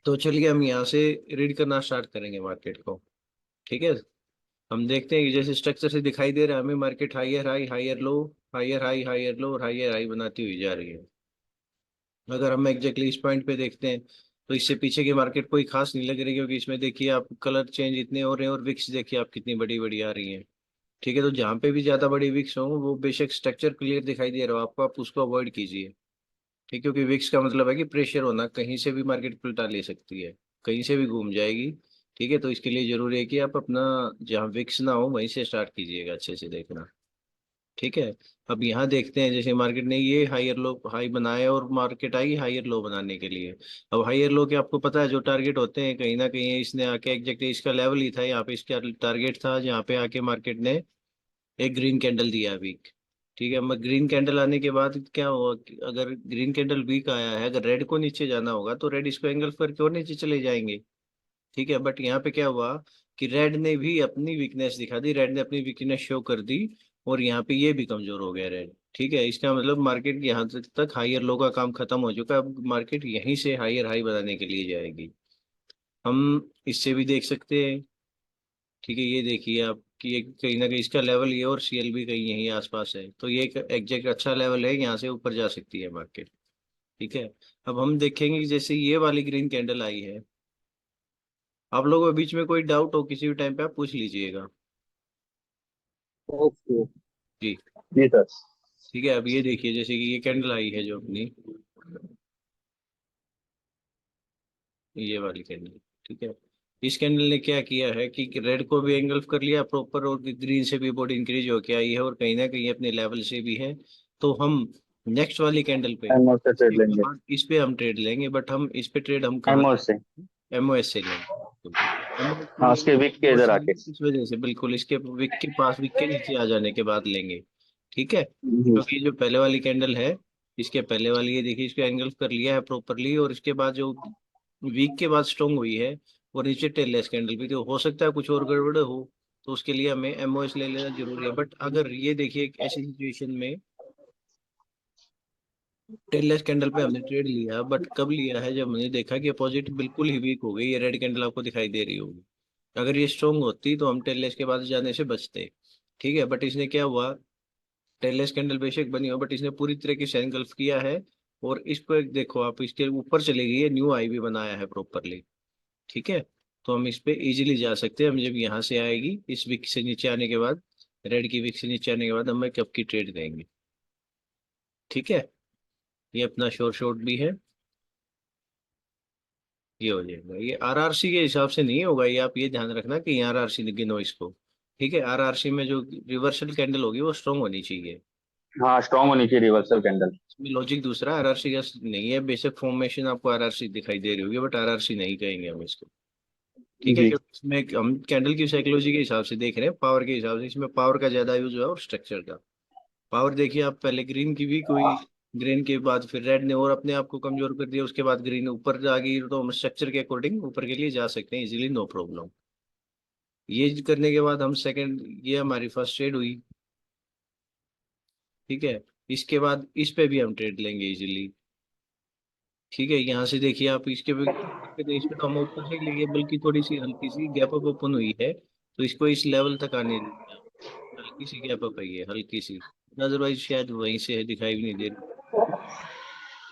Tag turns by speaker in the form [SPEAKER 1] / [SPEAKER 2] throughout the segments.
[SPEAKER 1] तो चलिए हम यहाँ से रीड करना स्टार्ट करेंगे मार्केट को। ठीक है। हम देखते हैं कि जैसे स्ट्रक्चर से दिखाई दे रहा है हमें market higher high higher low, higher high higher low और हायर हाई बनाती हुई जा रही है। अगर हम एग्जैक्टली इस पॉइंट पे देखते हैं तो इससे पीछे की मार्केट कोई खास नहीं लग रही, क्योंकि इसमें देखिए आप कलर चेंज इतने हो रहे हैं और विक्स देखिए आप कितनी बड़ी बड़ी आ रही हैं। ठीक है, तो जहाँ पे भी ज्यादा बड़ी विक्स हो वो बेशक स्ट्रक्चर क्लियर दिखाई दे रहा हो आपको, आप उसको अवॉइड कीजिए। ठीक है, क्योंकि विक्स का मतलब है कि प्रेशर होना, कहीं से भी मार्केट पलटा ले सकती है, कहीं से भी घूम जाएगी। ठीक है, तो इसके लिए जरूरी है कि आप अपना जहाँ विक्स ना हो वहीं से स्टार्ट कीजिएगा अच्छे से देखना। ठीक है। अब यहाँ देखते हैं जैसे मार्केट ने ये हायर लो हाई बनाया और मार्केट आई हायर लो बनाने के लिए। अब हायर लो के आपको पता है जो टारगेट होते हैं, कहीं ना कहीं इसने आके एग्जैक्टली इसका लेवल ही था, यहाँ पे इसका टारगेट था जहाँ पे आके मार्केट ने एक ग्रीन कैंडल दिया वीक। ठीक है, मैं ग्रीन कैंडल आने के बाद क्या हुआ कि अगर ग्रीन कैंडल वीक आया है, अगर रेड को नीचे जाना होगा तो रेड इसको एंगल करके और नीचे चले जाएंगे। ठीक है, बट यहाँ पे क्या हुआ कि रेड ने भी अपनी वीकनेस दिखा दी, रेड ने अपनी वीकनेस शो कर दी और यहाँ पे ये भी कमजोर हो गया रेड। ठीक है, इसका मतलब मार्केट यहाँ तक हायर लो का काम खत्म हो चुका है, अब मार्केट यहीं से हायर हाई बनाने के लिए जाएगी। हम इससे भी देख सकते हैं। ठीक है, ये देखिए आप कि ये कहीं ना कहीं इसका लेवल ये और सीएल भी कहीं यहीं आसपास है, तो ये एक एग्जैक्ट अच्छा लेवल है, यहाँ से ऊपर जा सकती है मार्केट। ठीक है। अब हम देखेंगे कि जैसे ये वाली ग्रीन कैंडल आई है, आप लोगों के बीच में कोई डाउट हो किसी भी टाइम पे आप पूछ लीजिएगा।
[SPEAKER 2] ओके।
[SPEAKER 1] जी।
[SPEAKER 2] जी सर।
[SPEAKER 1] ठीक है, अब ये देखिए जैसे कि ये कैंडल आई है जो अपनी, ये वाली कैंडल। ठीक है, इस कैंडल ने क्या किया है कि रेड को भी एंगल्फ कर लिया प्रॉपर और ग्रीन से भी बॉडी इंक्रीज होके आई है और कहीं ना कहीं अपने लेवल से भी है। तो हम नेक्स्ट वाली कैंडल पे,
[SPEAKER 2] एमओ से
[SPEAKER 1] इसके
[SPEAKER 2] ट्रेड लेंगे।
[SPEAKER 1] बाद इस पे हम ट्रेड लेंगे, बट हम इस पे ट्रेड हम कहाँ,
[SPEAKER 2] एमओ से।
[SPEAKER 1] एमओएस से लेंगे। एमओएस से
[SPEAKER 2] हाँ,
[SPEAKER 1] लेंगे
[SPEAKER 2] उसके वीक के
[SPEAKER 1] MOS
[SPEAKER 2] इधर
[SPEAKER 1] से
[SPEAKER 2] आके।
[SPEAKER 1] लेंगे इस वजह से, बिल्कुल इसके विक के पास, विक के नीचे आ जाने के बाद लेंगे। ठीक है,
[SPEAKER 2] जी।
[SPEAKER 1] क्योंकि जो पहले वाली कैंडल है, इसके पहले वाली ये देखिए इसको एंगल्फ कर लिया है प्रॉपरली और इसके बाद जो वीक के बाद स्ट्रोंग हुई है और नीचे टेललेस कैंडल भी, तो हो सकता है कुछ और गड़बड़ हो, तो उसके लिए हमें एमओएस ले लेना जरूरी है। बट अगर ये देखिए एक ऐसी सिचुएशन में टेललेस कैंडल पे हमने ट्रेड लिया, बट कब लिया है जब हमने देखा कि अपोजिट बिल्कुल ही वीक हो गई, ये रेड कैंडल आपको दिखाई दे रही होगी। अगर ये स्ट्रोंग होती तो हम टेललेस के बाद जाने से बचते। ठीक है, बट इसने क्या हुआ, टेललेस कैंडल बेशक बनी हो बट इसने पूरी तरीके से एनगल्फ किया है और इसको एक देखो आप इसके ऊपर चले गई है, न्यू आई भी बनाया है प्रॉपरली। ठीक है, तो हम इस पे इजीली जा सकते हैं। हम जब यहाँ से आएगी इस विक से नीचे आने के बाद, रेड की विक से नीचे आने के बाद हमें कब की ट्रेड देंगे। ठीक है, ये अपना शोर शॉर्ट भी है, ये हो जाएगा। ये आरआरसी के हिसाब से नहीं होगा, ये आप ये ध्यान रखना कि आरआरसी गिनो इसको। ठीक है, आरआरसी में जो रिवर्सल कैंडल होगी वो स्ट्रांग होनी चाहिए।
[SPEAKER 2] हाँ, स्ट्रॉन्ग होनी चाहिए रिवर्सल कैंडल।
[SPEAKER 1] इसमें लॉजिक दूसरा आरआरसी का नहीं है, बेसिक फॉर्मेशन आपको आरआरसी दिखाई दे रही होगी बट आरआरसी नहीं कहेंगे हम इसको। ठीक है,
[SPEAKER 2] जी।
[SPEAKER 1] क्योंकि इसमें हम कैंडल की साइकोलॉजी के हिसाब से देख रहे हैं, पावर के हिसाब से इसमें पावर का ज्यादा यूज हुआ है और स्ट्रक्चर का। पावर देखिए आप, पहले ग्रीन की वीक हुई, ग्रीन के बाद फिर रेड ने और अपने आप को कमजोर कर दिया, उसके बाद ग्रीन ऊपर आ गई, तो हम स्ट्रक्चर के अकॉर्डिंग ऊपर के लिए जा सकते हैं इजीली, नो प्रॉब्लम। ये करने के बाद हम सेकंड, ये हमारी फर्स्ट ट्रेड हुई। ठीक है, इसके बाद इस पे भी हम ट्रेड लेंगे इजीली। ठीक है, यहाँ से देखिए आप इसके पे इस पे तो हम ऊपर से ही लेंगे, बल्कि थोड़ी सी हल्की सी गैप अप ओपन हुई है तो इसको इस लेवल तक आने दीजिए आप। हल्की सी गैप अप है ये, हल्की सी, अदरवाइज शायद वहीं से है, दिखाई भी नहीं दे रही।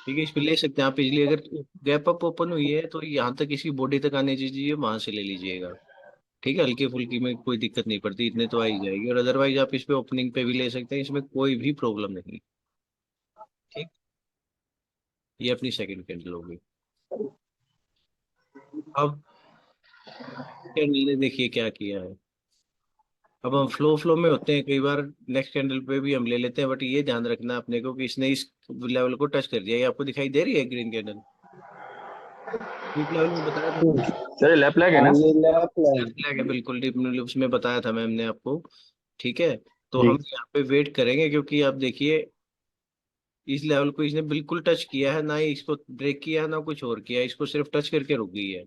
[SPEAKER 1] ठीक है, इस पे ले सकते हैं आप इजली, अगर गैप अप ओपन हुई है तो यहाँ तक इसकी बॉडी तक आने दीजिए, वहां से ले लीजिएगा। ठीक है, हल्की फुल्की में कोई दिक्कत नहीं पड़ती, इतने तो आ ही जाएगी, और अदरवाइज आप इस पे ओपनिंग पे भी ले सकते हैं, इसमें कोई भी प्रॉब्लम नहीं। ठीक, ये अपनी सेकंड कैंडल होगी। अब कैंडल ने देखिए क्या किया है। अब हम फ्लो फ्लो में होते हैं कई बार, नेक्स्ट कैंडल पे भी हम ले लेते हैं, बट ये ध्यान रखना अपने को कि इसने इस लेवल को टच कर दिया, ये आपको दिखाई दे रही है ग्रीन कैंडल, डीप लेवल में बताया था मैंने।
[SPEAKER 2] सर, ये लेफ्ट लेग है
[SPEAKER 1] हाँ,
[SPEAKER 2] ना?
[SPEAKER 1] ये लेफ्ट फ्लैग है बिल्कुल, डीप उसमें बताया था मैम ने आपको। ठीक है, तो
[SPEAKER 2] जी।
[SPEAKER 1] हम यहाँ पे वेट करेंगे क्योंकि आप देखिए इस लेवल को इसने बिल्कुल टच किया है, ना ही इसको ब्रेक किया है ना कुछ और किया है, इसको सिर्फ टच करके रुक गई है।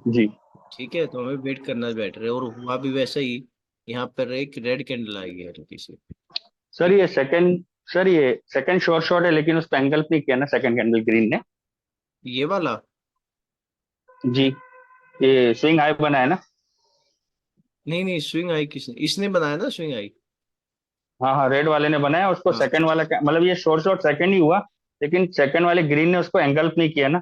[SPEAKER 2] जी।
[SPEAKER 1] ठीक है, तो हमें वेट करना बेटर है और हुआ भी वैसा ही। यहाँ पर एक रेड कैंडल आई है हल्की सी,
[SPEAKER 2] सर, ये सेकंड शॉर्ट शॉट है, लेकिन उस पे एंगल नहीं किया ना सेकंड कैंडल ग्रीन ने।
[SPEAKER 1] ये वाला।
[SPEAKER 2] जी, ये स्विंग हाई बना है ना?
[SPEAKER 1] नहीं नहीं, स्विंग आई किसने, इसने बनाया ना स्विंग आई।
[SPEAKER 2] हाँ हाँ, रेड वाले ने बनाया उसको।
[SPEAKER 1] हाँ
[SPEAKER 2] सेकंड वाला मतलब ये शॉर्ट शॉर्ट सेकंड ही हुआ, लेकिन सेकंड वाले ग्रीन ने उसको एंगल्फ नहीं किया ना,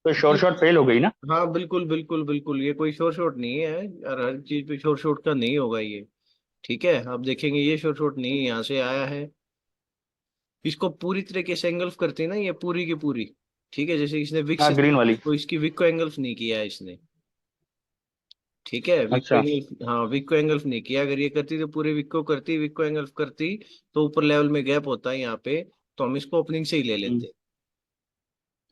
[SPEAKER 2] तो शॉर्ट
[SPEAKER 1] नहीं,
[SPEAKER 2] शॉर्ट फेल हो गई ना।
[SPEAKER 1] हाँ बिल्कुल बिल्कुल बिल्कुल, ये कोई शोर शॉट नहीं है, और हर चीज पे शोर शॉट का नहीं होगा ये। ठीक है, आप देखेंगे ये शोर शॉट नहीं है, यहाँ से आया है। इसको पूरी तरीके से एंगल्फ करती है ना ये पूरी की पूरी। ठीक है, जैसे इसने विक
[SPEAKER 2] हाँ,
[SPEAKER 1] से
[SPEAKER 2] ग्रीन वाली।
[SPEAKER 1] तो इसकी विक को एंगल्फ नहीं किया है इसने। ठीक है, विक को
[SPEAKER 2] अच्छा।
[SPEAKER 1] एंगल्फ, हाँ विक को एंगल्फ नहीं किया, अगर ये करती तो पूरे विक को करती, विक को एंगल्फ करती तो ऊपर लेवल में गैप होता है यहाँ पे, तो हम इसको ओपनिंग से ही ले
[SPEAKER 2] हम्म,
[SPEAKER 1] लेते।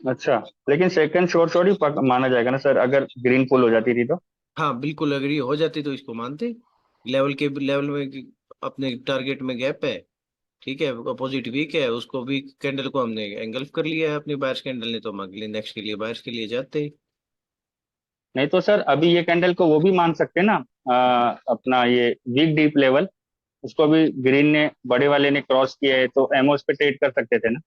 [SPEAKER 2] अच्छा, लेकिन सेकंड शॉर्ट शॉट ही माना जाएगा ना सर, अगर ग्रीन पुल हो जाती थी तो?
[SPEAKER 1] हाँ बिल्कुल, अगर ये हो जाती तो इसको मानते, लेवल में अपने टारगेट में गैप है। ठीक है, अपोजिट वीक है, उसको वीक कैंडल को हमने एंगल्फ कर लिया है अपनी बायर्स कैंडल ने, तो हम अगले नेक्स्ट के लिए बायर्स के लिए जाते।
[SPEAKER 2] नहीं तो सर अभी ये कैंडल को वो भी मान सकते हैं ना, अपना ये वीक डीप लेवल, उसको भी ग्रीन ने बड़े वाले ने क्रॉस किया है, तो एमओस पे ट्रेड कर सकते थे ना।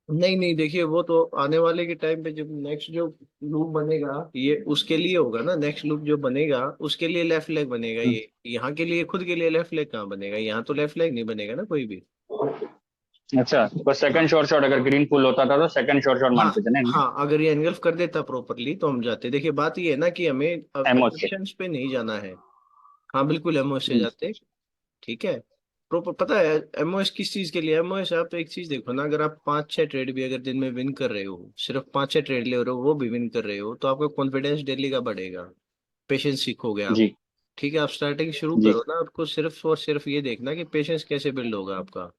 [SPEAKER 1] नहीं नहीं, देखिए वो तो आने वाले के टाइम पे जब नेक्स्ट जो लूप बनेगा ये उसके लिए होगा ना, नेक्स्ट लूप जो बनेगा उसके लिए लेफ्ट लेग बनेगा
[SPEAKER 2] हम्म,
[SPEAKER 1] ये, यहाँ के लिए खुद के लिए लेफ्ट लेग कहाँ बनेगा, यहाँ तो लेफ्ट लेग नहीं बनेगा ना कोई भी।
[SPEAKER 2] अच्छा, बस सेकंड
[SPEAKER 1] हाँ
[SPEAKER 2] शॉर्ट शॉट अगर ग्रीन पुल होता था तो सेकंड शॉर्ट शॉट
[SPEAKER 1] हाँ
[SPEAKER 2] मानते थे ना इनमें।
[SPEAKER 1] हाँ, अगर ये एनगल्फ कर देता प्रॉपरली तो हम जाते। देखिए बात ये है ना कि हमें
[SPEAKER 2] एमओस से।
[SPEAKER 1] एसम्पशंस पे नहीं जाना है। हाँ बिल्कुल, एमओएस से जाते। ठीक है, प्रॉपर पता है एमओएस किस चीज के लिए, एमओएस आप एक चीज देखो ना, अगर आप 5-6 ट्रेड भी अगर दिन में विन कर रहे हो, सिर्फ 5-6 ट्रेड ले रहे हो वो भी विन कर रहे हो, तो आपका कॉन्फिडेंस डेली का बढ़ेगा, पेशेंस सीखोगे आप।
[SPEAKER 2] जी
[SPEAKER 1] ठीक है, आप स्टार्टिंग शुरू
[SPEAKER 2] जी।
[SPEAKER 1] करो ना, आपको सिर्फ और सिर्फ ये देखना कि पेशेंस कैसे बिल्ड होगा आपका।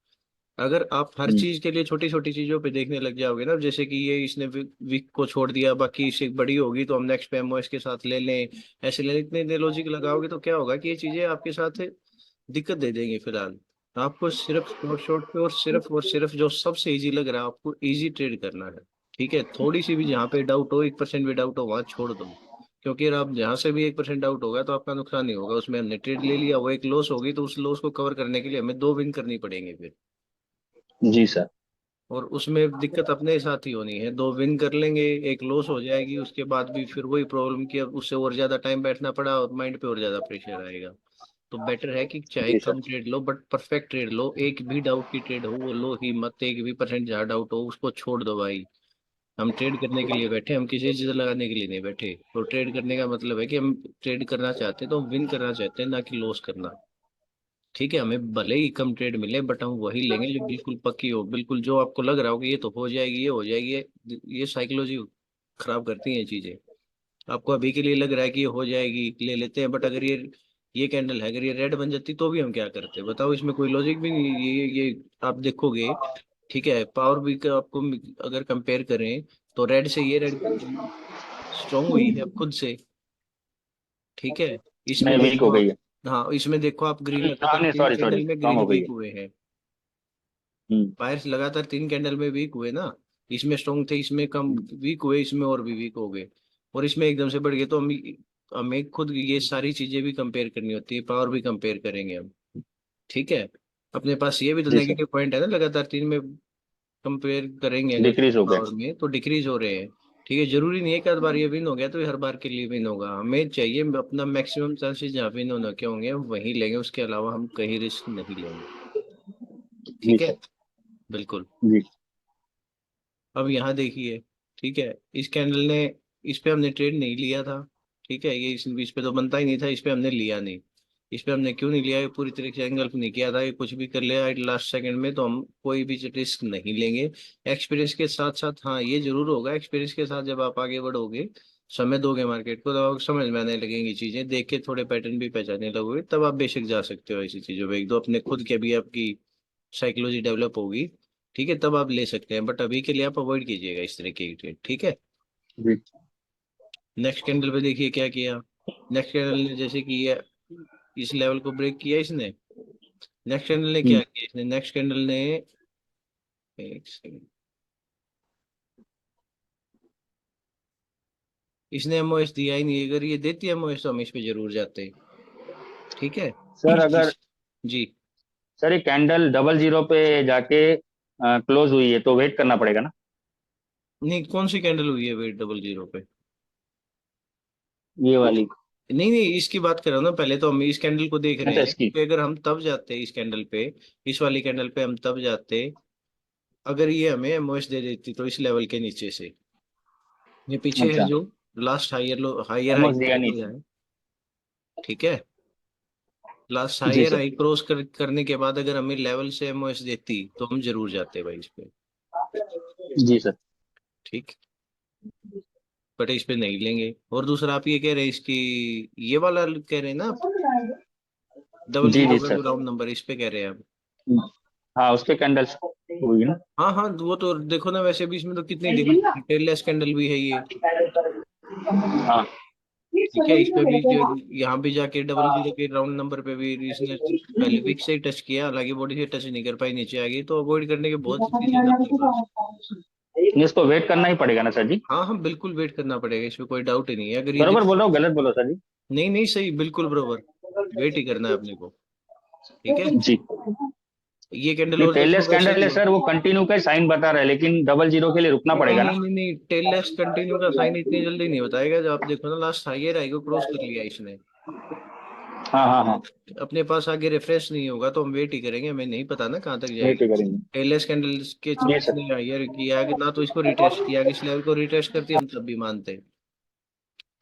[SPEAKER 1] अगर आप हर
[SPEAKER 2] हम्म,
[SPEAKER 1] चीज के लिए छोटी छोटी चीजों पे देखने लग जाओगे ना, जैसे कि ये इसने वीक को छोड़ दिया, बाकी इससे बड़ी होगी तो हम नेक्स्ट पे एमओएस के साथ ले लें, ऐसे लें, इतने इतने लॉजिक लगाओगे तो क्या होगा कि ये चीजें आपके साथ दिक्कत दे देंगे फिलहाल। आपको सिर्फ शॉर्ट शॉर्ट पे और सिर्फ जो सबसे इजी लग रहा है आपको इजी ट्रेड करना है। ठीक है, थोड़ी सी भी जहाँ पे डाउट हो, 1% भी डाउट हो, वहां छोड़ दो। क्योंकि अगर आप जहां से भी 1% डाउट होगा तो आपका नुकसान नहीं होगा, उसमें हमने ट्रेड ले लिया, वो एक लॉस होगी तो उस लॉस को कवर करने के लिए हमें दो विन करनी पड़ेंगे फिर।
[SPEAKER 2] जी सर।
[SPEAKER 1] और उसमें दिक्कत अपने साथ ही होनी है, दो विन कर लेंगे, एक लॉस हो जाएगी, उसके बाद भी फिर वही प्रॉब्लम कि अब उससे और ज्यादा टाइम बैठना पड़ा और माइंड पे और ज्यादा प्रेशर आएगा। तो बेटर है कि चाहे
[SPEAKER 2] जी
[SPEAKER 1] कम
[SPEAKER 2] सर।
[SPEAKER 1] ट्रेड लो बट परफेक्ट ट्रेड लो, एक भी डाउट की ट्रेड हो वो लो ही मत, एक भी परसेंट जहाँ डाउट हो उसको छोड़ दो भाई। हम ट्रेड करने के लिए बैठे, हम किसी चीज लगाने के लिए नहीं बैठे, तो ट्रेड करने का मतलब है कि हम ट्रेड करना चाहते हैं तो हम विन करना चाहते हैं, ना कि लॉस करना। ठीक है, हमें भले ही कम ट्रेड मिले बट हम वही लेंगे जो बिल्कुल पक्की हो, बिल्कुल जो आपको लग रहा हो कि ये तो हो जाएगी, ये हो जाएगी, ये साइकोलॉजी खराब करती हैं चीजें। आपको अभी के लिए लग रहा है कि ये हो जाएगी, ले लेते हैं, बट अगर ये कैंडल है, अगर ये रेड बन जाती तो भी हम क्या करते, बताओ, इसमें कोई लॉजिक भी नहीं। ये आप देखोगे। ठीक है, पावर भी का आपको अगर कंपेयर करें तो रेड से ये रेड स्ट्रांग हुई है अब खुद से। ठीक है, इसमें
[SPEAKER 2] नहीं, वीक हो
[SPEAKER 1] देखो
[SPEAKER 2] गई
[SPEAKER 1] आप,
[SPEAKER 2] है।
[SPEAKER 1] हाँ इसमें देखो आप, ग्रीन
[SPEAKER 2] हाँ,
[SPEAKER 1] लगातार
[SPEAKER 2] नहीं,
[SPEAKER 1] तीन
[SPEAKER 2] सॉरी सॉरी,
[SPEAKER 1] कैंडल में
[SPEAKER 2] स्ट्रांग
[SPEAKER 1] ग्रीन
[SPEAKER 2] हो गई
[SPEAKER 1] वीक
[SPEAKER 2] है।
[SPEAKER 1] हुए हैं।
[SPEAKER 2] हम्म।
[SPEAKER 1] बायर्स लगातार 3 कैंडल में वीक हुए ना, इसमें स्ट्रॉन्ग थे, इसमें कम वीक हुए, इसमें और भी वीक हो गए, और इसमें एकदम से बढ़ गए, तो हमें खुद ये सारी चीजें भी कंपेयर करनी होती है, पावर भी कंपेयर करेंगे हम। ठीक है, अपने पास ये भी तो
[SPEAKER 2] जी सर।
[SPEAKER 1] नेगेटिव पॉइंट है ना, लगातार 3 में कंपेयर करेंगे अगर
[SPEAKER 2] डिक्रीज हो गए।
[SPEAKER 1] पावर में तो डिक्रीज हो रहे हैं। ठीक है, जरूरी नहीं है कि हर बार ये विन हो गया तो ये हर बार के लिए विन होगा, हमें चाहिए अपना मैक्सिमम चांसेस जहाँ विन होने के होंगे हम वहीं लेंगे, उसके अलावा हम कहीं रिस्क नहीं लेंगे।
[SPEAKER 2] जी
[SPEAKER 1] ठीक है,
[SPEAKER 2] सर।
[SPEAKER 1] बिल्कुल।
[SPEAKER 2] जी।
[SPEAKER 1] अब यहाँ देखिए। ठीक है, इस कैंडल ने, इस पे हमने ट्रेड नहीं लिया था। ठीक है, ये इस पे तो बनता ही नहीं था, इस पे हमने लिया नहीं। इस पे हमने क्यों नहीं लिया, ये पूरी तरीके से एंगल्फ नहीं किया था, ये कुछ भी कर लिया लास्ट सेकंड में, तो हम कोई भी रिस्क नहीं लेंगे। एक्सपीरियंस के साथ साथ हाँ ये जरूर होगा, एक्सपीरियंस के साथ जब आप आगे बढ़ोगे, समय दोगे मार्केट को, तब आपको समझ में आने लगेंगी चीजें, देख के थोड़े पैटर्न भी पहचानने लगोगे, तब आप बेशक जा सकते हो ऐसी चीजों पे, एक दो अपने खुद के भी आपकी साइकोलॉजी डेवलप होगी। ठीक है, तब आप ले सकते हैं, बट अभी के लिए आप अवॉइड कीजिएगा इस तरह की ट्रेड। ठीक है,
[SPEAKER 2] जी।
[SPEAKER 1] नेक्स्ट कैंडल पे देखिए क्या किया। नेक्स्ट कैंडल ने जैसे कि ये इस लेवल को ब्रेक किया इसने, नेक्स्ट कैंडल ने क्या
[SPEAKER 2] हम्म,
[SPEAKER 1] किया, इसने नेक्स्ट कैंडल ने, एक सेकंड, इसने एमओएस दिया ही नहीं, अगर ये देती एमओएस तो हम इस पे जरूर जाते। ठीक है,
[SPEAKER 2] सर अगर,
[SPEAKER 1] इस, जी,
[SPEAKER 2] सर ये कैंडल डबल जीरो पे जाके क्लोज हुई है तो वेट करना पड़ेगा ना?
[SPEAKER 1] नहीं कौन सी कैंडल हुई है वेट डबल जीरो पे।
[SPEAKER 2] ये वाली?
[SPEAKER 1] नहीं नहीं, इसकी बात कर रहा हूँ ना, पहले तो हम इस कैंडल को देख रहे
[SPEAKER 2] अच्छा,
[SPEAKER 1] हैं
[SPEAKER 2] इसकी।
[SPEAKER 1] कि अगर हम तब जाते इस कैंडल पे, इस वाली कैंडल पे हम तब जाते अगर ये हमें एमओएस दे देती तो इस लेवल के नीचे से, ये पीछे है
[SPEAKER 2] अच्छा,
[SPEAKER 1] जो last higher low higher high
[SPEAKER 2] एमओस दिया
[SPEAKER 1] क्रॉस किया
[SPEAKER 2] नीचे।
[SPEAKER 1] है, ठीक है। लास्ट
[SPEAKER 2] जी
[SPEAKER 1] हायर
[SPEAKER 2] सर।
[SPEAKER 1] हाई क्रॉस करने के बाद अगर हमें लेवल से एमओएस देती तो हम जरूर जाते भाई इस पे,
[SPEAKER 2] जी सर।
[SPEAKER 1] ठीक। बट इस पे नहीं लेंगे। और दूसरा आप ये कह रहे हैं इसकी, ये वाला कह रहे हैं ना आप, डबल
[SPEAKER 2] जी
[SPEAKER 1] जीरो
[SPEAKER 2] जी
[SPEAKER 1] का जो
[SPEAKER 2] सर।
[SPEAKER 1] राउंड नंबर इस पे कह रहे हैं आप।
[SPEAKER 2] हाँ, उस पे कैंडल्स हुई ना।
[SPEAKER 1] हाँ हाँ, वो तो देखो ना, वैसे भी इसमें तो कितनी डिमांड, टेललेस कैंडल भी है ये,
[SPEAKER 2] हाँ।
[SPEAKER 1] ठीक है। इस पे भी जो यहाँ भी जाके डबल जीरो के राउंड नंबर पे भी इसने पहले वीक से ही टच किया, हालांकि बॉडी से टच नहीं कर पाई, नीचे आ गई, तो अवॉइड करने के बहुत रीजन है अपने पास।
[SPEAKER 2] इसको वेट करना ही पड़ेगा ना सर जी?
[SPEAKER 1] हाँ हाँ, बिल्कुल वेट करना पड़ेगा, इसमें कोई डाउट ही नहीं है। अगर ये
[SPEAKER 2] बरोबर बोल रहा हूँ, गलत बोलो सर जी?
[SPEAKER 1] नहीं नहीं, सही बिल्कुल बरोबर, वेट ही करना है अपने को, ठीक है।
[SPEAKER 2] जी।
[SPEAKER 1] ये कैंडल
[SPEAKER 2] नहीं,
[SPEAKER 1] और देखो
[SPEAKER 2] टेललेस
[SPEAKER 1] वैसे
[SPEAKER 2] कैंडल
[SPEAKER 1] भी
[SPEAKER 2] है
[SPEAKER 1] हो।
[SPEAKER 2] सर, वो कंटिन्यू का साइन बता रहा है, लेकिन डबल जीरो के लिए रुकना
[SPEAKER 1] नहीं
[SPEAKER 2] पड़ेगा
[SPEAKER 1] नहीं
[SPEAKER 2] ना?
[SPEAKER 1] नहीं नहीं, टेललेस कंटिन्यू का साइन इतनी जल्दी नहीं बताएगा। जब आप देखो ना, लास्ट हाईयर आई को क्रॉस कर लिया इसने,
[SPEAKER 2] हाँ हाँ हाँ।
[SPEAKER 1] अपने पास आगे रिफ्रेश नहीं होगा तो हम वेट ही करेंगे, हमें नहीं पता ना कहाँ तक
[SPEAKER 2] वेट ही
[SPEAKER 1] जाएगी।
[SPEAKER 2] करेंगे।
[SPEAKER 1] टेललेस कैंडल्स के
[SPEAKER 2] जी
[SPEAKER 1] थ्रू
[SPEAKER 2] सर।
[SPEAKER 1] इसने हाईयर किया कि ना, तो इसको रिटेस्ट किया कि इस लेवल को रिटेस्ट करती हम तब भी मानते,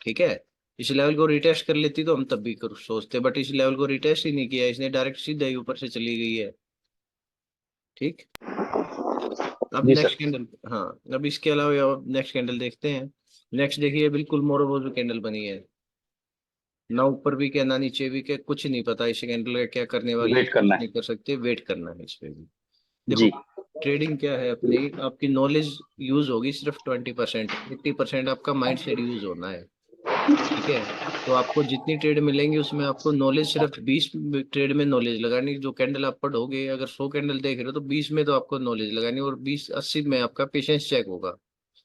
[SPEAKER 1] ठीक है। इस लेवल को रिटेस्ट कर लेती तो हम तब भी सोचते, बट इस लेवल को रिटेस्ट ही नहीं किया इसने, डायरेक्ट सीधा ही ऊपर से चली गई है, ठीक। अब
[SPEAKER 2] जी सर।
[SPEAKER 1] नेक्स्ट कैंडल, हाँ, अब इसके अलावा नेक्स्ट कैंडल देखते हैं। नेक्स्ट देखिए, बिल्कुल मोरोबोजो कैंडल बनी है, ना ऊपर भी क्या ना नीचे भी क्या, कुछ नहीं पता इस कैंडल का क्या करने वाली है,
[SPEAKER 2] वेट
[SPEAKER 1] कुछ
[SPEAKER 2] करना
[SPEAKER 1] नहीं
[SPEAKER 2] है।
[SPEAKER 1] कर सकते, वेट करना है इस पे भी। देखो,
[SPEAKER 2] जी।
[SPEAKER 1] ट्रेडिंग क्या है अपनी, आपकी नॉलेज यूज होगी सिर्फ 20%, 80% आपका माइंड सेट यूज होना है, ठीक है। तो आपको जितनी ट्रेड मिलेंगी उसमें आपको नॉलेज सिर्फ 20 ट्रेड में नॉलेज लगानी, जो कैंडल आप पढ़ोगे, अगर 100 कैंडल देख रहे हो तो 20 में तो आपको नॉलेज लगानी, और 20 80 में आपका पेशेंस चेक होगा,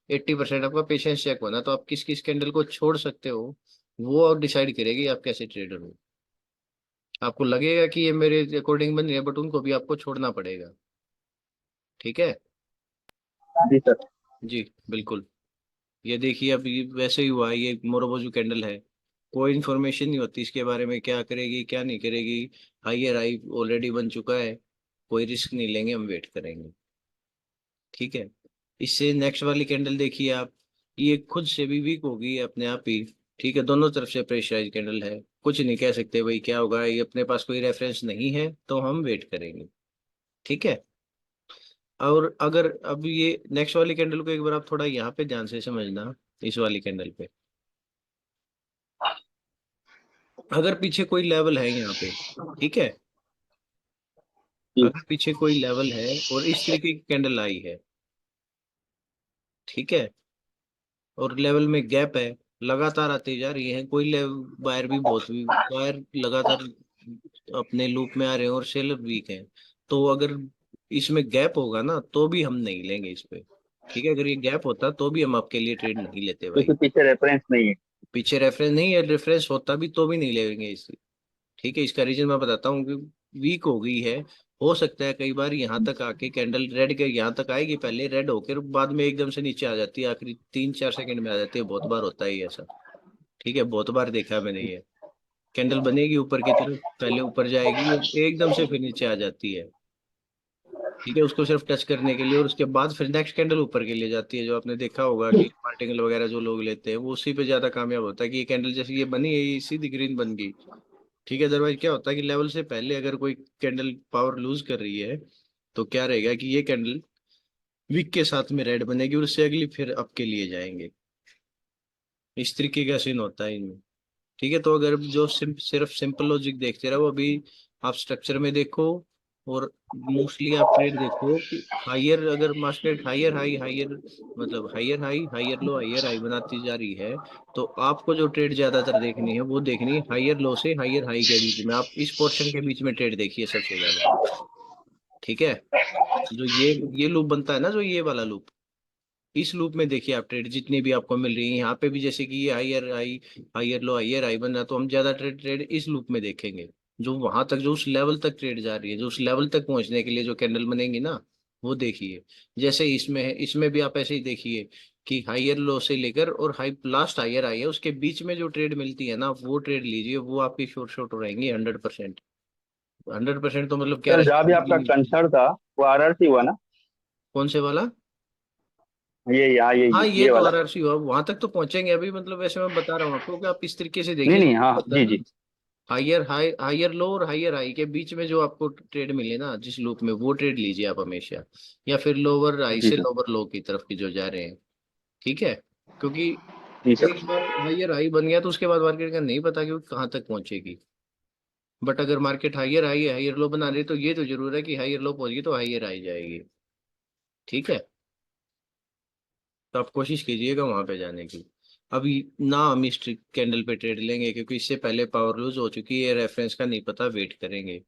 [SPEAKER 1] 80% आपका पेशेंस चेक होना। तो आप किस किस कैंडल को छोड़ सकते हो, वो और डिसाइड करेगी आप कैसे ट्रेडर हो। आपको लगेगा कि ये मेरे अकॉर्डिंग बन रही है, बट उनको भी आपको छोड़ना पड़ेगा, ठीक है।
[SPEAKER 2] जी सर।
[SPEAKER 1] जी बिल्कुल। ये देखिए, अब ये वैसे ही हुआ है, ये मोरोबोजू कैंडल है, कोई इन्फॉर्मेशन नहीं होती इसके बारे में, क्या करेगी क्या नहीं करेगी। हाइयर हाई ऑलरेडी बन चुका है, कोई रिस्क नहीं लेंगे, हम वेट करेंगे, ठीक है। इससे नेक्स्ट वाली कैंडल देखिए आप, ये खुद से भी वीक होगी अपने आप ही, ठीक है। दोनों तरफ से प्रेशराइज कैंडल है, कुछ नहीं कह सकते भाई क्या होगा, ये अपने पास कोई रेफरेंस नहीं है तो हम वेट करेंगे, ठीक है। और अगर अब ये नेक्स्ट वाली कैंडल को एक बार आप थोड़ा यहाँ पे ध्यान से समझना, इस वाली कैंडल पे अगर पीछे कोई लेवल है यहाँ पे, ठीक है,
[SPEAKER 2] जी।
[SPEAKER 1] अगर पीछे कोई लेवल है और इस तरीके की कैंडल आई है, ठीक है, और लेवल में गैप है, लगातार आती जा रही है, कोई लेवल बायर भी बहुत भी बायर लगातार अपने लूप में आ रहे हैं और सेलर वीक है, तो अगर इसमें गैप होगा ना तो भी हम नहीं लेंगे इस पे, ठीक है। अगर ये गैप होता तो भी हम आपके लिए ट्रेड नहीं लेते भाई।
[SPEAKER 2] क्योंकि पीछे रेफरेंस नहीं है।
[SPEAKER 1] पीछे रेफरेंस नहीं है, रेफरेंस होता भी तो भी नहीं लेंगे इस, ठीक है। इसका रीजन मैं बताता हूँ कि वीक हो गई है, हो सकता है कई बार यहाँ तक आके कैंडल रेड के यहाँ तक आएगी, पहले रेड होकर बाद में एकदम से नीचे आ जाती है, आखिरी 3 4 सेकंड में आ जाती है, बहुत बार होता है ये ऐसा, ठीक है, बहुत बार देखा है मैंने ये। कैंडल बनेगी ऊपर की तरफ, पहले ऊपर जाएगी और एकदम से फिर नीचे आ जाती है, ठीक है, उसको सिर्फ टच करने के लिए, और उसके बाद फिर नेक्स्ट कैंडल ऊपर के लिए जाती है। जो आपने देखा होगा कि मार्टिंगल वगैरह जो लोग लेते हैं वो उसी पे ज्यादा कामयाब होता है, कि ये कैंडल जैसे ये बनी है ये सीधी ग्रीन बन गई, ठीक है। अदरवाइज क्या होता है कि लेवल से पहले अगर कोई कैंडल पावर लूज कर रही है तो क्या रहेगा कि ये कैंडल वीक के साथ में रेड बनेगी और उससे अगली फिर अप के लिए जाएंगे, इस तरीके का सीन होता है इनमें, ठीक है। तो अगर जो सिर्फ सिंपल लॉजिक देखते रहो, अभी आप स्ट्रक्चर में देखो और मोस्टली आप ट्रेड देखो कि हायर अगर मार्केट हायर हाई हायर मतलब higher high higher low higher high बनाती जा रही है, तो आपको जो ट्रेड ज्यादातर देखनी है वो देखनी है हायर लो से हायर हाई के बीच में, आप इस पोर्शन के बीच में ट्रेड देखिए सबसे ज्यादा, ठीक है। जो ये लूप बनता है ना, जो ये वाला लूप, इस लूप में देखिए आप ट्रेड जितनी भी आपको मिल रही है, यहाँ पे भी जैसे कि ये higher high higher low higher high बन रहा है, तो हम ज्यादा ट्रेड ट्रेड इस लूप में देखेंगे, जो वहां तक जो उस लेवल तक ट्रेड जा रही है, जो उस लेवल तक पहुंचने के लिए जो कैंडल बनेंगी ना, वो देखिए। जैसे इसमें है, इसमें भी आप ऐसे ही देखिए, कि हायर लो से लेकर और हाई लास्ट हायर आई है उसके बीच में जो ट्रेड मिलती है ना, वो ट्रेड लीजिए, वो आपकी शॉर्ट शॉर्ट रहेंगी 100%। 100% तो मतलब क्या
[SPEAKER 2] सर
[SPEAKER 1] रहे,
[SPEAKER 2] जहाँ भी आपका कंसर्न था वो आरआरसी हुआ ना?
[SPEAKER 1] कौन से वाला?
[SPEAKER 2] ये हाँ
[SPEAKER 1] हाँ, ये
[SPEAKER 2] ये
[SPEAKER 1] तो
[SPEAKER 2] वाला।
[SPEAKER 1] आरआरसी हुआ, वहां तक तो पहुंचेंगे अभी, मतलब वैसे मैं बता रहा हूँ आपको कि आप इस तरीके से
[SPEAKER 2] नहीं
[SPEAKER 1] देखिए,
[SPEAKER 2] नहीं, हाँ
[SPEAKER 1] होता है
[SPEAKER 2] जी
[SPEAKER 1] ना,
[SPEAKER 2] जी।
[SPEAKER 1] हायर हाई, हायर लो और हायर हाई के बीच में जो आपको ट्रेड मिले ना जिस लूप में, वो ट्रेड लीजिए आप हमेशा। या फिर लोअर हाई
[SPEAKER 2] जी
[SPEAKER 1] से
[SPEAKER 2] सर।
[SPEAKER 1] लोअर लो की तरफ की जो जा रहे हैं, ठीक है। क्योंकि
[SPEAKER 2] जी सर।
[SPEAKER 1] एक बार हायर हाई बन गया तो उसके बाद मार्केट का नहीं पता कि वो कहाँ तक पहुंचेगी। बट अगर market higher high higher low बना रही है, तो ये तो जरूर है कि हायर लो पहुंच गई तो हायर आई जाएगी, ठीक है। तो आप कोशिश कीजिएगा वहां पे जाने की। अभी ना हम इस कैंडल पे ट्रेड लेंगे, क्योंकि इससे पहले पावर लूज हो चुकी है, रेफरेंस का नहीं पता, वेट करेंगे।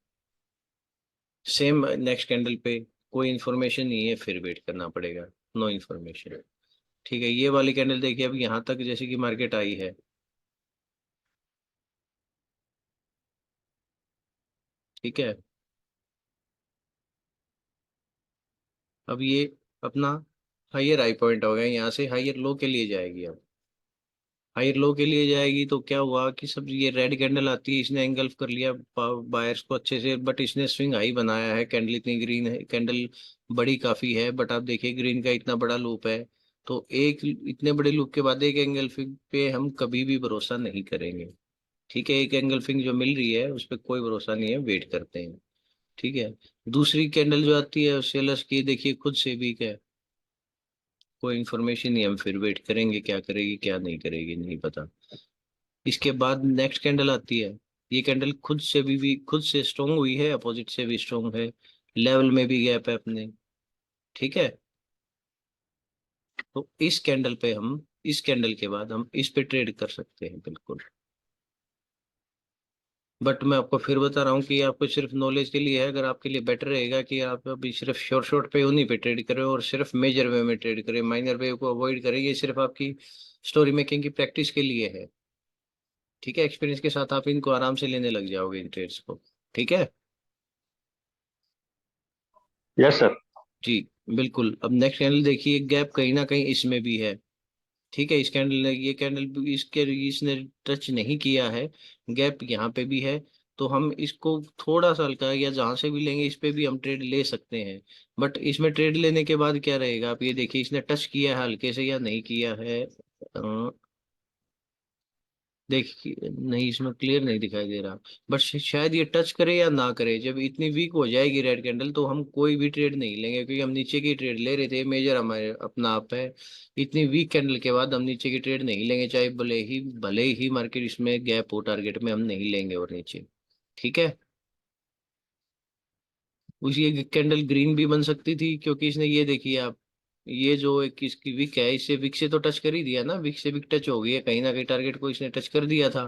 [SPEAKER 1] सेम नेक्स्ट कैंडल पे कोई इन्फॉर्मेशन नहीं है, फिर वेट करना पड़ेगा। नो इन्फॉर्मेशन, ठीक है। ये वाली कैंडल देखिए, अब यहाँ तक जैसे कि मार्केट आई है, ठीक है। अब ये अपना हायर हाई पॉइंट हो गया, यहाँ से हायर लो के लिए जाएगी। अब हायर लो के लिए जाएगी तो क्या हुआ कि सब ये रेड कैंडल आती है, इसने एंगल्फ कर लिया बायर्स को अच्छे से, बट इसने स्विंग हाई बनाया है, कैंडल इतनी ग्रीन है, कैंडल बड़ी काफी है, बट आप देखिए ग्रीन का इतना बड़ा लूप है। तो एक इतने बड़े लूप के बाद एक एंगल्फिंग पे हम कभी भी भरोसा नहीं करेंगे, ठीक है। एक एंगल्फिंग जो मिल रही है उस पर कोई भरोसा नहीं है, वेट करते हैं, ठीक है। दूसरी कैंडल जो आती है सेलर्स की, देखिए खुद से वीक है, कोई इन्फॉर्मेशन नहीं, हम फिर वेट करेंगे, क्या करेगी क्या नहीं करेगी नहीं पता। इसके बाद नेक्स्ट कैंडल आती है, ये कैंडल खुद से भी खुद से स्ट्रोंग हुई है, अपोजिट से भी स्ट्रोंग है, लेवल में भी गैप है अपने, ठीक है। तो इस कैंडल पे हम, इस कैंडल के बाद हम इस पे ट्रेड कर सकते हैं बिल्कुल। बट मैं आपको फिर बता रहा हूँ कि आपको सिर्फ नॉलेज के लिए है, अगर आपके लिए बेटर रहेगा कि आप अभी सिर्फ शॉर्ट शॉर्ट पे उन्हीं पे ट्रेड करें और सिर्फ मेजर वे में ट्रेड करें, माइनर वे को अवॉइड करें, ये सिर्फ आपकी स्टोरी मेकिंग की प्रैक्टिस के लिए है, ठीक है। एक्सपीरियंस के साथ आप इनको आराम से लेने लग जाओगे इन ट्रेड्स को, ठीक है।
[SPEAKER 2] Yes sir.
[SPEAKER 1] जी बिल्कुल। अब नेक्स्ट कैंडल देखिए, गैप कहीं ना कहीं इसमें भी है, ठीक है। इस कैंडल ने, ये कैंडल इसके इसने टच नहीं किया है, गैप यहाँ पे भी है। तो हम इसको थोड़ा सा हल्का या जहां से भी लेंगे इस पे भी हम ट्रेड ले सकते हैं। बट इसमें ट्रेड लेने के बाद क्या रहेगा, आप ये देखिए, इसने टच किया है हल्के से या नहीं किया है। देखिए नहीं, इसमें क्लियर नहीं दिखाई दे रहा, बट शायद ये टच करे या ना करे, जब इतनी वीक हो जाएगी रेड कैंडल तो हम कोई भी ट्रेड नहीं लेंगे, क्योंकि हम नीचे की ट्रेड ले रहे थे, मेजर हमारे अपना आप है। इतनी वीक कैंडल के बाद हम नीचे की ट्रेड नहीं लेंगे, चाहे भले ही मार्केट इसमें गैप हो टारगेट में, हम नहीं लेंगे और नीचे, ठीक है। उसी ये कैंडल ग्रीन भी बन सकती थी, क्योंकि इसने ये देखिए आप, ये जो एक इसकी विक है, इससे विक से तो टच कर ही दिया ना, विक से विक टच हो गई है, कहीं ना कहीं टारगेट को इसने टच कर दिया था।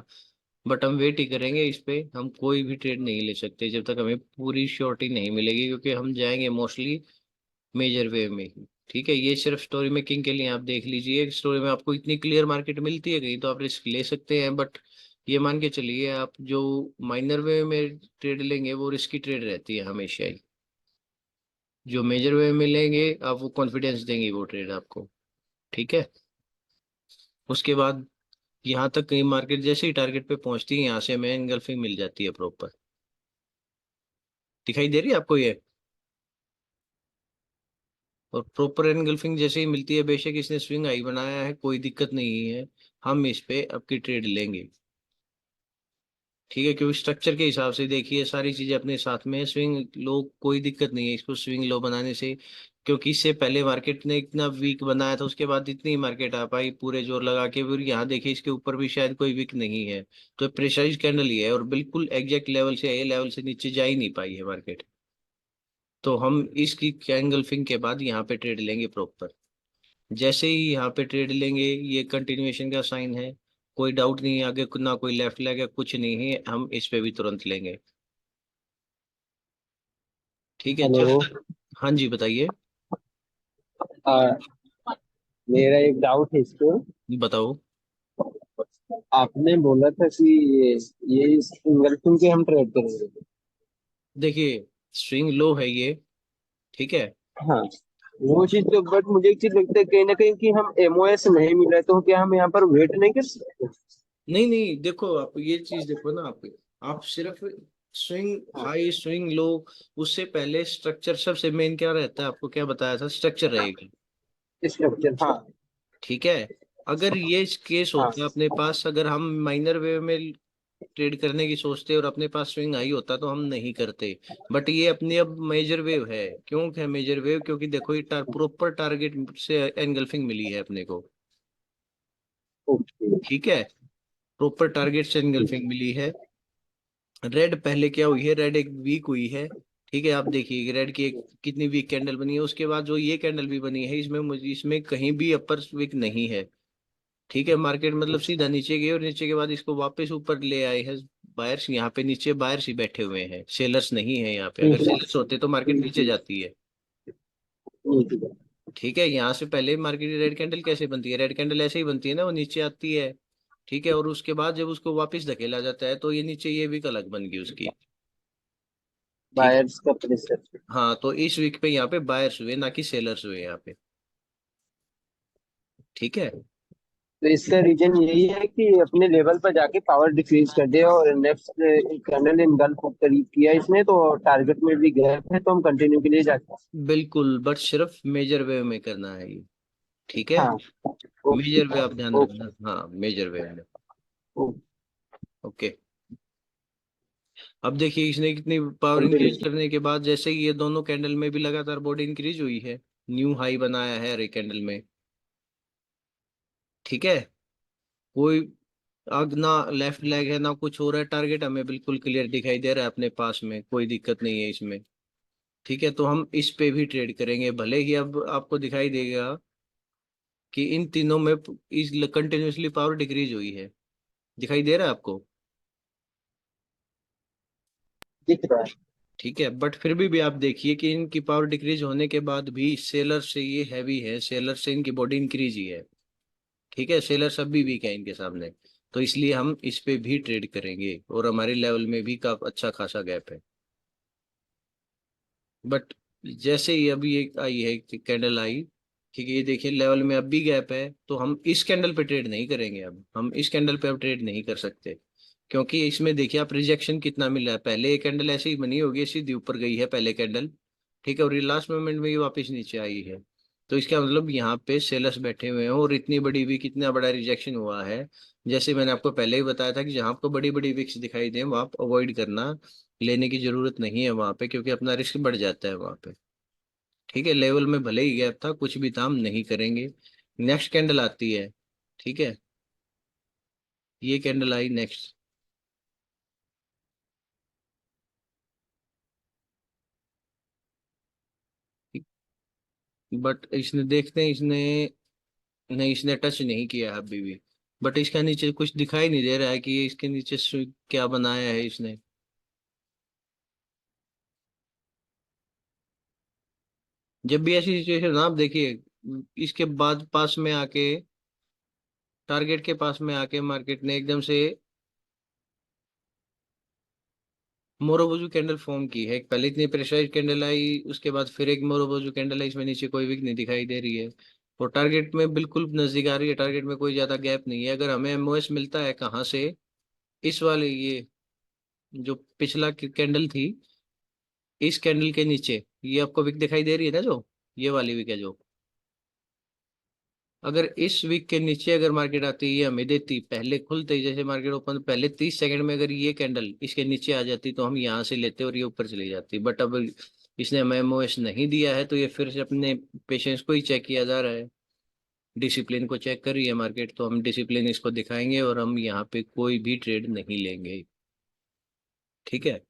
[SPEAKER 1] बट हम वेट ही करेंगे इस पे, हम कोई भी ट्रेड नहीं ले सकते जब तक हमें पूरी श्योरिटी नहीं मिलेगी, क्योंकि हम जाएंगे मोस्टली मेजर वेव में ही, ठीक है। ये सिर्फ स्टोरी मेकिंग के लिए आप देख लीजिए, स्टोरी में आपको इतनी क्लियर मार्केट मिलती है कहीं तो आप रिस्क ले सकते हैं, बट ये मान के चलिए आप जो माइनर वेव में ट्रेड लेंगे वो रिस्की ट्रेड रहती है हमेशा ही। जो मेजर वे में लेंगे आप, वो कॉन्फिडेंस देंगे वो ट्रेड आपको, ठीक है। उसके बाद यहाँ तक कहीं मार्केट जैसे ही टारगेट पे पहुंचती है, यहाँ से हमें एंगल्फिंग मिल जाती है प्रॉपर, दिखाई दे रही है आपको ये। और प्रॉपर एंगल्फिंग जैसे ही मिलती है, बेशक इसने स्विंग हाई बनाया है, कोई दिक्कत नहीं है, हम इस पे आपकी ट्रेड लेंगे, ठीक है। क्योंकि स्ट्रक्चर के हिसाब से देखिए सारी चीजें अपने साथ में है, स्विंग लो कोई दिक्कत नहीं है इसको स्विंग लो बनाने से, क्योंकि इससे पहले मार्केट ने इतना वीक बनाया था, उसके बाद इतनी मार्केट आ पाई पूरे जोर लगा के, फिर यहाँ देखिए इसके ऊपर भी शायद कोई वीक नहीं है। तो प्रेशराइज कैंडल ही है और बिल्कुल एग्जैक्ट लेवल से, ए लेवल से नीचे जा ही नहीं पाई है मार्केट। तो हम इसकी एंगल्फिंग के बाद यहाँ पे ट्रेड लेंगे प्रॉपर, जैसे ही यहाँ पे ट्रेड लेंगे, ये कंटिन्यूएशन का साइन है, कोई डाउट नहीं है, आगे ना कोई लेफ्ट लेग है, कुछ नहीं है, हम इस पे भी तुरंत लेंगे, ठीक है। जब
[SPEAKER 3] हेलो।
[SPEAKER 1] तक, हाँ जी बताइए।
[SPEAKER 3] आ, मेरा एक डाउट है इसको।
[SPEAKER 1] बताओ।
[SPEAKER 3] आपने बोला था कि ये सिंगल फिन के हम ट्रेड करेंगे।
[SPEAKER 1] देखिए स्विंग लो है ये, ठीक है।
[SPEAKER 3] हाँ। वो चीज तो, बट मुझे एक चीज लगता है कहीं ना कहीं कि हम एमओएस नहीं मिल रहा है, तो क्या हम यहाँ पर वेट नहीं कर सकते?
[SPEAKER 1] नहीं नहीं, देखो आप ये चीज देखो ना, आप सिर्फ स्विंग
[SPEAKER 3] हाँ,
[SPEAKER 1] हाई स्विंग लो, उससे पहले स्ट्रक्चर सबसे मेन क्या रहता है, आपको क्या बताया था, स्ट्रक्चर रहेगा।
[SPEAKER 3] स्ट्रक्चर, हाँ।
[SPEAKER 1] ठीक है, अगर ये केस
[SPEAKER 3] हाँ,
[SPEAKER 1] होता अपने पास, अगर हम माइनर वेव में ट्रेड करने की सोचते और अपने पास स्विंग हाई होता तो हम नहीं करते। बट ये अपनी अब मेजर वेव है। क्यों है मेजर वेव? क्योंकि देखो ये प्रॉपर टारगेट से एंगल्फिंग मिली है अपने को।
[SPEAKER 3] ओके।
[SPEAKER 1] ठीक है, प्रॉपर टारगेट से एंगल्फिंग मिली है। रेड पहले क्या हुई है, रेड एक वीक हुई है। ठीक है, आप देखिए कि रेड की एक कितनी वीक कैंडल बनी है, उसके बाद जो ये कैंडल भी बनी है, इसमें मुझे इसमें कहीं भी अपर वीक नहीं है। ठीक है, मार्केट मतलब सीधा नीचे गई और नीचे के बाद इसको वापस ऊपर ले आए हैं। बायर्स यहाँ पे नीचे बायर्स ही बैठे हुए हैं, सेलर्स नहीं है यहाँ पे। अगर सेलर्स होते तो मार्केट नीचे जाती है। ठीक है, यहाँ से पहले मार्केट रेड कैंडल कैसे बनती है, रेड कैंडल ऐसे ही बनती है ना, वो नीचे आती है। ठीक है, और उसके बाद जब उसको वापस धकेला जाता है तो ये नीचे ये वीक अलग बन गई उसकी। ठीक है,
[SPEAKER 3] बायर्स का प्रेशर।
[SPEAKER 1] हाँ, तो इस वीक पे यहाँ पे बायर्स हुए ना कि सेलर्स हुए यहाँ पे। ठीक है,
[SPEAKER 3] तो इसका रीजन यही है कि अपने लेवल पर जाके पावर डिक्रीज कर दे, और नेक्स्ट कैंडल इनगल्फ करीब किया इसने, तो टारगेट में भी गैप है, तो हम कंटिन्यू के लिए जाते हैं।
[SPEAKER 1] बिल्कुल, बट सिर्फ मेजर वेव में करना है ये। ठीक है,
[SPEAKER 3] हाँ। ओके।
[SPEAKER 1] मेजर वेव आप ध्यान
[SPEAKER 3] ओके।
[SPEAKER 1] रखना, हाँ मेजर वेव में।
[SPEAKER 3] ओके।
[SPEAKER 1] ओके, अब देखिए इसने कितनी पावर इंक्रीज
[SPEAKER 3] कंटिन्यू।
[SPEAKER 1] करने के बाद जैसे ही ये दोनों कैंडल में भी लगातार बॉडी इंक्रीज हुई है, न्यू हाई बनाया है हर एक कैंडल में। ठीक है, कोई अब ना लेफ्ट लेग है ना कुछ हो रहा है, टारगेट हमें बिल्कुल क्लियर दिखाई दे रहा है अपने पास में, कोई दिक्कत नहीं है इसमें। ठीक है, तो हम इस पे भी ट्रेड करेंगे, भले ही अब आपको दिखाई देगा कि इन तीनों में इस कंटिन्यूसली पावर डिक्रीज हुई है। दिखाई दे रहा है आपको?
[SPEAKER 3] दिख रहा है।
[SPEAKER 1] ठीक है, बट फिर भी आप देखिए कि इनकी पावर डिक्रीज होने के बाद भी सेलर से ये हैवी है, सेलर से इनकी बॉडी इंक्रीज ही है। ठीक है, सेलर अभी वीक है इनके सामने। तो इसलिए हम इस पे भी ट्रेड करेंगे और हमारे लेवल में भी का अच्छा खासा गैप है। बट जैसे ही अभी एक आई है कैंडल आई, ठीक है, ये देखिए लेवल में अब भी गैप है, तो हम इस कैंडल पे ट्रेड नहीं करेंगे। अब हम इस कैंडल पे अब ट्रेड नहीं कर सकते, क्योंकि इसमें देखिए आप रिजेक्शन कितना मिला है। पहले एक कैंडल ऐसे ही बनी होगी, सीधी ऊपर गई है पहले कैंडल। ठीक है, और ये लास्ट मोमेंट में ये वापस नीचे आई है। तो इसका मतलब यहाँ पे सेलर्स बैठे हुए हैं और इतनी बड़ी भी कितना बड़ा रिजेक्शन हुआ है। जैसे मैंने आपको पहले ही बताया था कि जहाँ आपको बड़ी बड़ी विक्स दिखाई दें वहाँ आप अवॉइड करना, लेने की जरूरत नहीं है वहां पे, क्योंकि अपना रिस्क बढ़ जाता है वहां पे। ठीक है, लेवल में भले ही गैप था, कुछ भी था, हम नहीं करेंगे। नेक्स्ट कैंडल आती है। ठीक है, ये कैंडल आई नेक्स्ट, बट इसने देखते हैं इसने, नहीं इसने टच नहीं किया है अभी भी। बट इसका नीचे कुछ दिखाई नहीं दे रहा है कि ये इसके नीचे क्या बनाया है इसने। जब भी ऐसी सिचुएशन ना, आप देखिए इसके बाद पास में आके, टारगेट के पास में आके मार्केट ने एकदम से मोरोबोजू कैंडल फॉर्म की है। एक पहले इतनी प्रेशराइज कैंडल आई, उसके बाद फिर एक मोरोबोजू कैंडल आई, इसमें नीचे कोई विक नहीं दिखाई दे रही है और टारगेट में बिल्कुल नजदीक आ रही है। टारगेट में कोई ज्यादा गैप नहीं है। अगर हमें एमओएस मिलता है कहाँ से, इस वाले ये जो पिछला कैंडल थी, इस कैंडल के नीचे ये आपको विक दिखाई दे रही है ना, जो ये वाली विक है जो, अगर इस वीक के नीचे अगर मार्केट आती है, ये हमें देती पहले खुलते ही, जैसे मार्केट ओपन पहले 30 सेकंड में, अगर ये कैंडल इसके नीचे आ जाती तो हम यहाँ से लेते और ये ऊपर चली जाती। बट अब इसने हमें एमओएस नहीं दिया है, तो ये फिर से अपने पेशेंस को ही चेक किया जा रहा है, डिसिप्लिन को चेक कर रही है मार्केट। तो हम डिसिप्लिन इसको दिखाएंगे और हम यहाँ पे कोई भी ट्रेड नहीं लेंगे। ठीक है,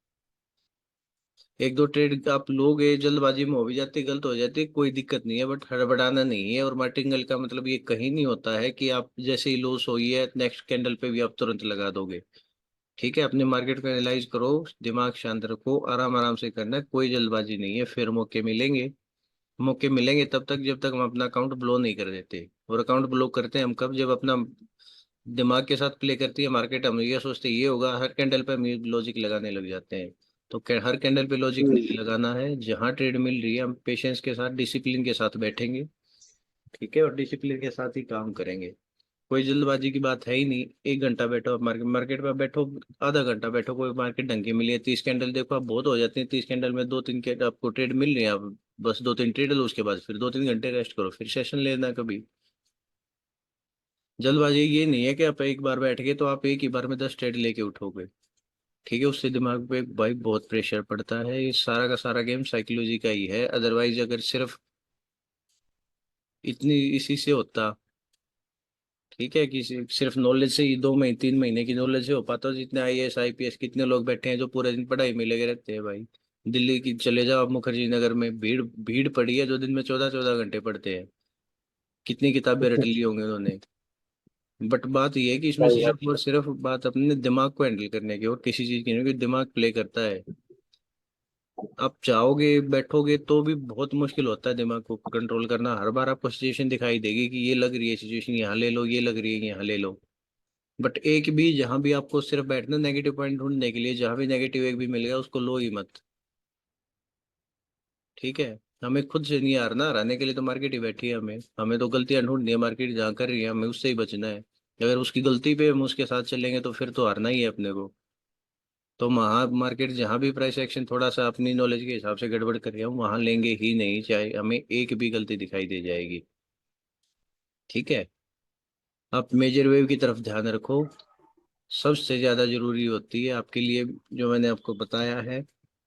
[SPEAKER 1] एक दो ट्रेड आप लोगे, जल्दबाजी में हो भी जाती, गलत हो जाती, कोई दिक्कत नहीं है, बट हड़बड़ाना नहीं है। और मार्टिंगल का मतलब ये कहीं नहीं होता है कि आप जैसे ही लॉस हुई है नेक्स्ट कैंडल पे भी आप तुरंत लगा दोगे। ठीक है, अपने मार्केट को एनालाइज करो, दिमाग शांत रखो, आराम आराम से करना है, कोई जल्दबाजी नहीं है। फिर मौके मिलेंगे, मौके मिलेंगे तब तक जब तक हम अपना अकाउंट ब्लो नहीं कर देते। और अकाउंट ब्लो करते हैं हम कब, जब अपना दिमाग के साथ प्ले करती है मार्केट, हम ये सोचते हैं ये होगा, हर कैंडल पे हम लॉजिक लगाने लग जाते हैं। तो हर कैंडल पे लॉजिक
[SPEAKER 3] हम्म।
[SPEAKER 1] नहीं लगाना है, जहाँ ट्रेड मिल रही है हम पेशेंस के साथ डिसिप्लिन के साथ बैठेंगे, ठीक है, और डिसिप्लिन के साथ ही काम करेंगे। कोई जल्दबाजी की बात है ही नहीं। 1 घंटा बैठो आप मार्केट मार्केट में बैठो, आधा घंटा बैठो, कोई मार्केट ढंग की मिली है, 30 कैंडल देखो आप, बहुत हो जाती है 30 कैंडल में, 2-3 के आपको ट्रेड मिल रही है, आप बस 2-3 ट्रेड लो, उसके बाद फिर 2-3 घंटे रेस्ट करो, फिर सेशन लेना कभी। जल्दबाजी ये नहीं है कि आप एक बार बैठ गए तो आप एक ही बार में 10 ट्रेड लेके उठोगे, ठीक है, उससे दिमाग पे भाई बहुत प्रेशर पड़ता है। ये सारा का सारा गेम साइकोलॉजी का ही है, अदरवाइज अगर सिर्फ इतनी इसी से होता, ठीक है, कि सिर्फ नॉलेज से ही 2 महीने 3 महीने की नॉलेज से हो पाता, जितने आईएएस आईपीएस कितने लोग बैठे हैं जो पूरे दिन पढ़ाई में लगे रहते हैं भाई। दिल्ली की चले जाओ आप, मुखर्जी नगर में भीड़ भीड़ पड़ी है जो दिन में 14-14 घंटे पढ़ते हैं, कितनी किताबें रट ली होंगी उन्होंने। बट बात यह है कि इसमें
[SPEAKER 3] सही बात।
[SPEAKER 1] सिर्फ और सिर्फ बात अपने दिमाग को हैंडल करने की और किसी चीज की नहीं, क्योंकि दिमाग प्ले करता है। आप चाहोगे बैठोगे तो भी बहुत मुश्किल होता है दिमाग को कंट्रोल करना, हर बार आपको सिचुएशन दिखाई देगी कि ये लग रही है सिचुएशन, यहाँ ले लो, ये लग रही है यहाँ ले लो। बट एक भी जहां भी आपको सिर्फ बैठना नेगेटिव पॉइंट ढूंढने के लिए, जहां भी नेगेटिव एक भी मिल गया उसको लो ही मत, ठीक है। हमें खुद से नहीं हारना, हराने के लिए तो मार्केट ही बैठी है, हमें हमें तो गलतियां ढूंढनी है, मार्केट जहाँ कर रही है हमें उससे ही बचना है। अगर उसकी गलती पे हम उसके साथ चलेंगे तो फिर तो हारना ही है अपने को। तो वहाँ मार्केट जहाँ भी प्राइस एक्शन थोड़ा सा अपनी नॉलेज के हिसाब से गड़बड़ कर रही है हम वहाँ लेंगे ही नहीं, चाहे हमें एक भी गलती दिखाई दे जाएगी, ठीक है। आप मेजर वेव की तरफ ध्यान रखो, सबसे ज्यादा जरूरी होती है आपके लिए जो मैंने आपको बताया है,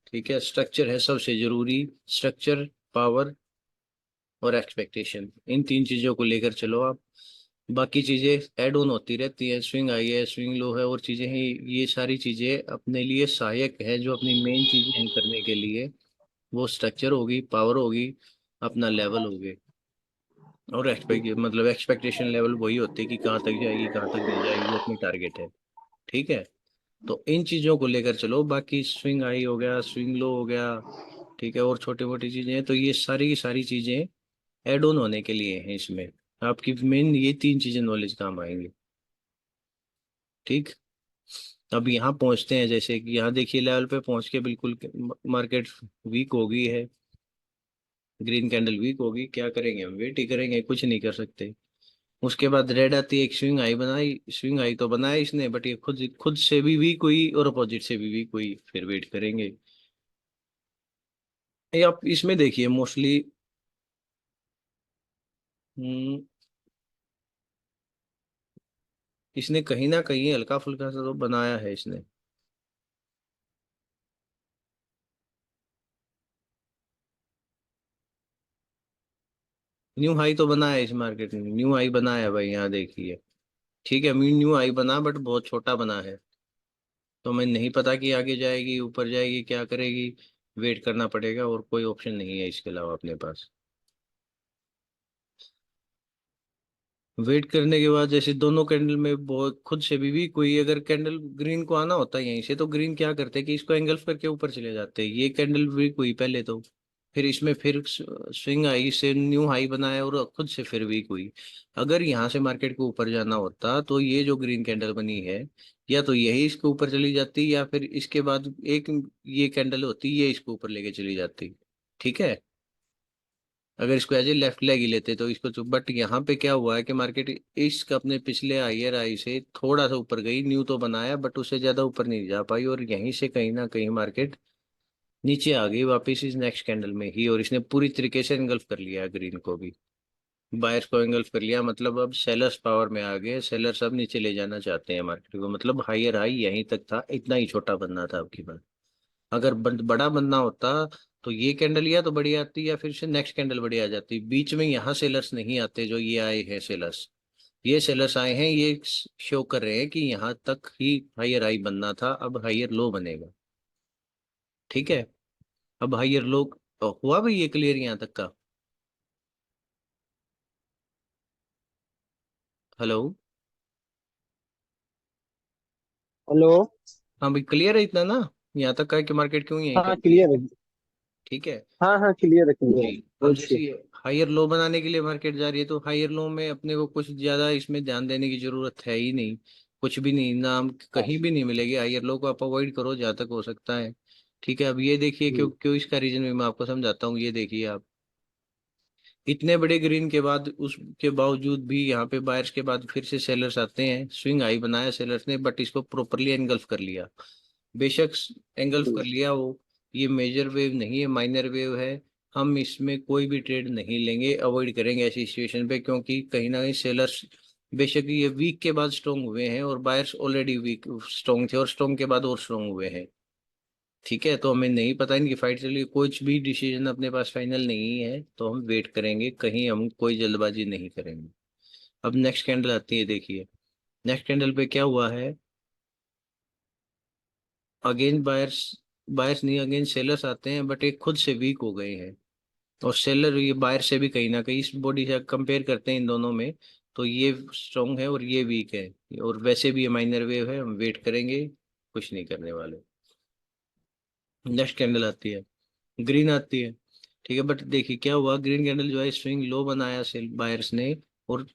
[SPEAKER 1] ठीक है, स्ट्रक्चर है सबसे जरूरी। स्ट्रक्चर, पावर और एक्सपेक्टेशन, इन 3 चीजों को लेकर चलो आप। बाकी चीजें ऐड ऑन होती रहती है, स्विंग आई है, स्विंग लो है, और चीजें हैं, ये सारी चीजें अपने लिए सहायक है, जो अपनी मेन चीजें हैं करने के लिए, वो स्ट्रक्चर होगी, पावर होगी, अपना लेवल होगे, और एक्सपेक्टेशन लेवल वही होती है कि कहाँ तक जाएगी कहाँ तक नहीं जाएगी, वो अपनी टारगेट है, ठीक है। तो इन चीजों को लेकर चलो, बाकी स्विंग हाई हो गया, स्विंग लो हो गया, ठीक है, और छोटी मोटी चीजें हैं, तो ये सारी की सारी चीजें एड ऑन होने के लिए हैं इसमें। आपकी मेन ये 3 चीजें नॉलेज काम आएंगी, ठीक। अब यहाँ पहुंचते हैं, जैसे कि यहाँ देखिए लेवल पे पहुंच के बिल्कुल मार्केट वीक हो गई है, ग्रीन कैंडल वीक होगी, क्या करेंगे हम, वेट ही करेंगे, कुछ नहीं कर सकते। उसके बाद रेड आती है, एक स्विंग हाई बनाई, स्विंग हाई तो बनाया इसने, बट ये खुद खुद से भी वीक हुई और अपोजिट से भी वीक हुई, फिर वेट करेंगे। ये आप इसमें देखिए मोस्टली इसने कहीं ना कहीं हल्का फुल्का सा तो बनाया है इसने। न्यू हाई तो बनाया है इस मार्केट में, न्यू हाई बनाया है भाई, यहाँ देखिए, ठीक है, न्यू हाई बना बट बहुत छोटा बना है, तो मैं नहीं पता कि आगे जाएगी ऊपर जाएगी क्या करेगी, वेट करना पड़ेगा, और कोई ऑप्शन नहीं है इसके अलावा अपने पास। वेट करने के बाद जैसे दोनों कैंडल में बहुत खुद से भी कोई, अगर कैंडल ग्रीन को आना होता है यहीं से, तो ग्रीन क्या करते हैं कि इसको एंगल्फ करके ऊपर चले जाते हैं, ये कैंडल वीक हुई पहले तो, फिर इसमें फिर स्विंग आई से न्यू हाई बनाया और खुद से फिर वीक हुई। अगर यहाँ से मार्केट को ऊपर जाना होता तो ये जो ग्रीन कैंडल बनी है, या तो यही इसके ऊपर चली जाती, या फिर इसके बाद एक ये कैंडल होती, ये इसको ऊपर लेके चली जाती, ठीक है। अगर इसको एज ए लेफ्ट लेग ही लेते तो इसको तो, बट यहाँ पे क्या हुआ है कि मार्केट इसका अपने पिछले हायर आई से थोड़ा सा ऊपर गई, न्यू तो बनाया बट उससे ज्यादा ऊपर नहीं जा पाई, और यहीं से कहीं ना कहीं मार्केट नीचे आ गई वापस इस नेक्स्ट कैंडल में ही, और इसने पूरी तरीके से एंगल्फ कर लिया ग्रीन को भी, बायर्स को एंगल्फ कर लिया, मतलब अब सेलर्स पावर में आ गए, सेलर्स अब नीचे ले जाना चाहते हैं मार्केट को, मतलब हायर हाई यहीं तक था, इतना ही छोटा बनना था आपकी बात। अगर बड़ा बनना होता तो ये कैंडल या तो बड़ी आती या फिर से नेक्स्ट कैंडल बड़ी आ जाती, बीच में यहाँ सेलर्स नहीं आते जो ये आए हैं सेलर्स, ये सेलर्स आए हैं, ये शो कर रहे हैं कि यहाँ तक ही हायर हाई बनना था, अब हायर लो बनेगा, ठीक है। अब हायर लो हुआ भाई, ये क्लियर यहाँ तक का। हेलो।
[SPEAKER 3] हेलो।
[SPEAKER 1] हाँ भाई क्लियर है इतना ना, यहाँ तक का है कि मार्केट क्यों यहीं
[SPEAKER 3] हाँ
[SPEAKER 1] करती है,
[SPEAKER 3] क्लियर है।
[SPEAKER 1] ठीक है।
[SPEAKER 3] हाँ हाँ क्लियर है,
[SPEAKER 1] जी।
[SPEAKER 3] क्लियर है।
[SPEAKER 1] अब
[SPEAKER 3] पूछिए।
[SPEAKER 1] जैसे हायर लो बनाने के लिए मार्केट जा रही है, तो हायर लो में अपने को कुछ ज्यादा इसमें ध्यान देने की जरूरत है ही नहीं, कुछ भी नहीं, नाम कहीं भी नहीं मिलेगी, हायर लो को आप अवॉइड करो जहाँ तक हो सकता है, ठीक है, अब ये देखिए क्यों क्यों इसका रीजन भी मैं आपको समझाता हूँ। ये देखिए आप, इतने बड़े ग्रीन के बाद, उसके बावजूद भी यहाँ पे बायर्स के बाद फिर से सेलर्स आते हैं, स्विंग हाई बनाया सेलर्स ने, बट इसको प्रॉपरली एंगल्फ कर लिया। बेशक एंगल्फ कर लिया वो, ये मेजर वेव नहीं है, माइनर वेव है। हम इसमें कोई भी ट्रेड नहीं लेंगे, अवॉइड करेंगे ऐसी सिचुएशन पे, क्योंकि कहीं ना कहीं सेलर्स बेशक ये वीक के बाद स्ट्रोंग हुए हैं, और बायर्स ऑलरेडी वीक स्ट्रोंग थे, और स्ट्रोंग के बाद और स्ट्रोंग हुए हैं। ठीक है, तो हमें नहीं पता इनकी फाइट चल रही, कुछ भी डिसीजन अपने पास फाइनल नहीं है, तो हम वेट करेंगे, कहीं हम कोई जल्दबाजी नहीं करेंगे। अब नेक्स्ट कैंडल आती है, देखिए नेक्स्ट कैंडल पे क्या हुआ है। अगेन बायर्स, बायर्स नहीं अगेन सेलर्स आते हैं, बट एक खुद से वीक हो गए हैं, और सेलर ये बायर से भी कहीं ना कहीं इस बॉडी से कंपेयर करते हैं इन दोनों में, तो ये स्ट्रॉन्ग है और ये वीक है, और वैसे भी ये माइनर वेव है, हम वेट करेंगे, कुछ नहीं करने वाले। नेक्स्ट कैंडल आती है, ग्रीन आती है। ठीक है, बट देखिए क्या हुआ, ग्रीन कैंडल जो है स्विंग लो बनाया सेल बायर्स ने, और